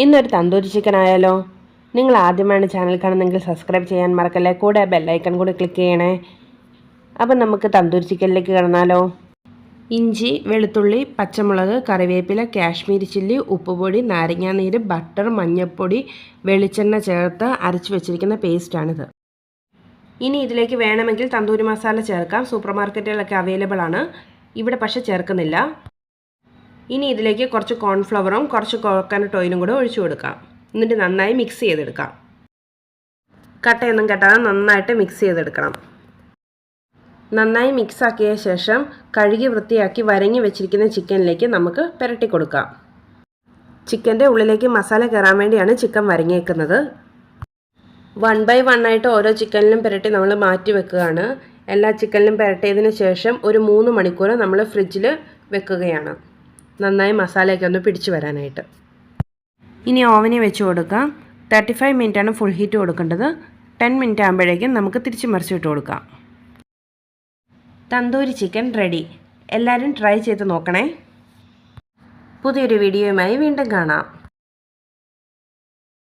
ഇന്നൊരു തന്തൂരി ചിക്കൻ ആയാലോ? നിങ്ങൾ ആദ്യമാണ് ചാനൽ കാണുന്നതെങ്കിൽ സബ്സ്ക്രൈബ് ചെയ്യാൻ മറക്കല്ലേ, കൂടെ ബെല്ലൈക്കൺ കൂടി ക്ലിക്ക് ചെയ്യണേ. അപ്പം നമുക്ക് തന്തൂരി ചിക്കനിലേക്ക് കിടന്നാലോ? ഇഞ്ചി, വെളുത്തുള്ളി, പച്ചമുളക്, കറിവേപ്പില, കാശ്മീരി ചില്ലി, ഉപ്പുപൊടി, നാരങ്ങാനീര്, ബട്ടർ, മഞ്ഞൾപ്പൊടി, വെളിച്ചെണ്ണ ചേർത്ത് അരച്ച് വെച്ചിരിക്കുന്ന പേസ്റ്റാണിത്. ഇനി ഇതിലേക്ക് വേണമെങ്കിൽ തന്തൂരി മസാല ചേർക്കാം. സൂപ്പർ മാർക്കറ്റുകളിലൊക്കെ അവൈലബിൾ ആണ്. ഇവിടെ പക്ഷെ ചേർക്കുന്നില്ല. ഇനി ഇതിലേക്ക് കുറച്ച് കോൺഫ്ലവറും കുറച്ച് കോക്കനട്ട് ഓയിലും കൂടെ ഒഴിച്ചു കൊടുക്കാം. എന്നിട്ട് നന്നായി മിക്സ് ചെയ്തെടുക്കാം. കട്ടയൊന്നും കെട്ടാതെ നന്നായിട്ട് മിക്സ് ചെയ്തെടുക്കണം. നന്നായി മിക്സാക്കിയ ശേഷം കഴുകി വൃത്തിയാക്കി വരഞ്ഞു വെച്ചിരിക്കുന്ന ചിക്കനിലേക്ക് നമുക്ക് പുരട്ടി കൊടുക്കാം. ചിക്കൻ്റെ ഉള്ളിലേക്ക് മസാല കയറാൻ വേണ്ടിയാണ് ചിക്കൻ വരഞ്ഞേക്കുന്നത്. 1 by 1 ആയിട്ട് ഓരോ ചിക്കനിലും പുരട്ടി നമ്മൾ മാറ്റി വെക്കുകയാണ്. എല്ലാ ചിക്കനിലും പുരട്ടിയതിന് ശേഷം ഒരു 3 മണിക്കൂർ നമ്മൾ ഫ്രിഡ്ജിൽ വെക്കുകയാണ്, നന്നായി മസാലയൊക്കെ ഒന്ന് പിടിച്ചു വരാനായിട്ട്. ഇനി ഓവനിൽ വെച്ച് കൊടുക്കാം. 35 മിനിറ്റാണ് ഫുൾ ഹീറ്റ് കൊടുക്കേണ്ടത്. 10 മിനിറ്റ് ആകുമ്പോഴേക്കും നമുക്ക് തിരിച്ച് മറിച്ചിട്ട് കൊടുക്കാം. Tandoori chicken ready. എല്ലാവരും ട്രൈ ചെയ്ത് നോക്കണേ. പുതിയൊരു വീഡിയോയുമായി വീണ്ടും കാണാം.